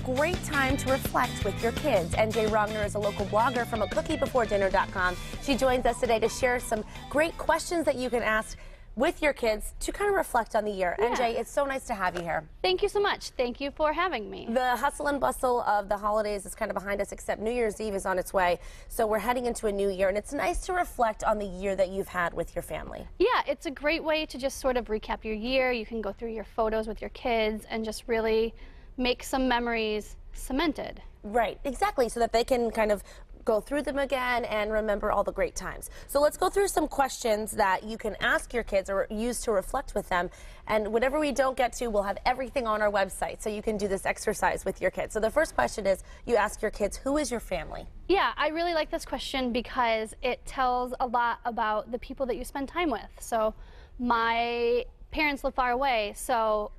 great time to reflect with your kids. NJ Rongner is a local blogger from acookiebefore-dinner.com. She joins us today to share some great questions that you can ask with your kids to kind of reflect on the year. Yeah. NJ, it's so nice to have you here. Thank you so much. Thank you for having me. The hustle and bustle of the holidays is kind of behind us, except New Year's Eve is on its way. So we're heading into a new year, and it's nice to reflect on the year that you've had with your family. Yeah, it's a great way to just sort of recap your year. You can go through your photos with your kids and just really make some memories cemented. Right, exactly, so that they can kind of go through them again and remember all the great times. So let's go through some questions that you can ask your kids or use to reflect with them. And whatever we don't get to, we'll have everything on our website, so you can do this exercise with your kids. So the first question is, you ask your kids, who is your family? Yeah, I really like this question because it tells a lot about the people that you spend time with. So my parents live far away, so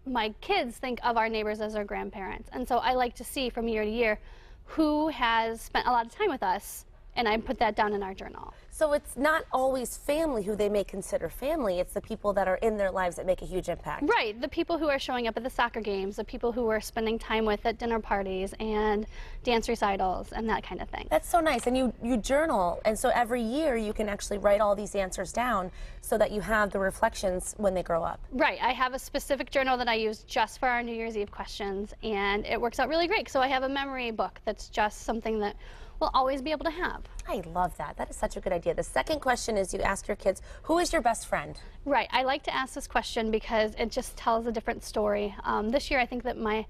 my kids think of our neighbors as their grandparents. And so I like to see from year to year who has spent a lot of time with us, and I put that down in our journal. So it's not always family who they may consider family, it's the people that are in their lives that make a huge impact. Right, the people who are showing up at the soccer games, the people who are spending time with at dinner parties and dance recitals and that kind of thing. That's so nice, and you journal, and so every year you can actually write all these answers down so that you have the reflections when they grow up. Right, I have a specific journal that I use just for our New Year's Eve questions, and it works out really great. So I have a memory book that's just something that we'll always be able to have. I love that. That is such a good idea. The second question is, you ask your kids, who is your best friend? Right, I like to ask this question because it just tells a different story. This year I think that my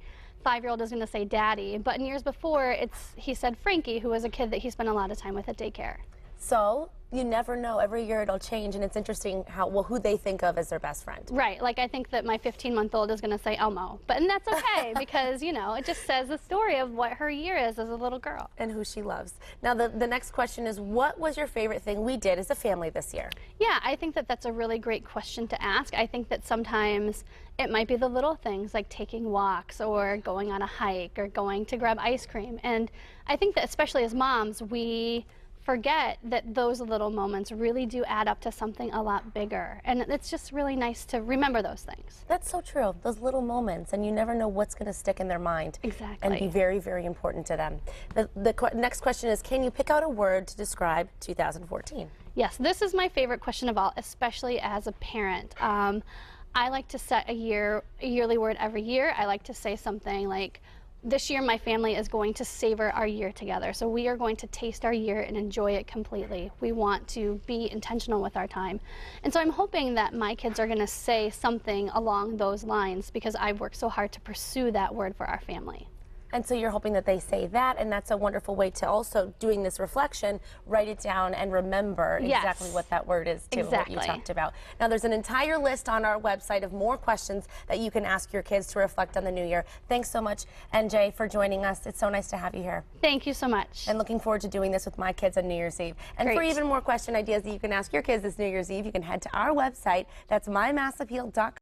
5-year-old is going to say daddy, but in years before he said Frankie, who was a kid that he spent a lot of time with at daycare. So you never know. Every year it'll change, and it's interesting who they think of as their best friend. Right, like I think that my 15-month-old is going to say Elmo, and that's okay because, you know, it just says the story of what her year is as a little girl. And who she loves. Now the next question is, what was your favorite thing we did as a family this year? Yeah, I think that that's a really great question to ask. I think that sometimes it might be the little things like taking walks or going on a hike or going to grab ice cream. And I think that especially as moms, we forget that those little moments really do add up to something a lot bigger. And it's just really nice to remember those things. That's so true, those little moments, and you never know what's going to stick in their mind. Exactly. And be very, very important to them. The next question is, can you pick out a word to describe 2014? Yes, this is my favorite question of all, especially as a parent. I like to set a yearly word every year. I like to say something like, this year my family is going to savor our year together. So we are going to taste our year and enjoy it completely. We want to be intentional with our time. And so I'm hoping that my kids are going to say something along those lines because I've worked so hard to pursue that word for our family. And so you're hoping that they say that, and that's a wonderful way to also, doing this reflection, write it down and remember exactly what that word is too, exactly. what you talked about. Now there's an entire list on our website of more questions that you can ask your kids to reflect on the new year. Thanks so much, NJ, for joining us. It's so nice to have you here. Thank you so much. And looking forward to doing this with my kids on New Year's Eve. And Great. for even more question ideas that you can ask your kids this New Year's Eve, you can head to our website. That's mymassappeal.com.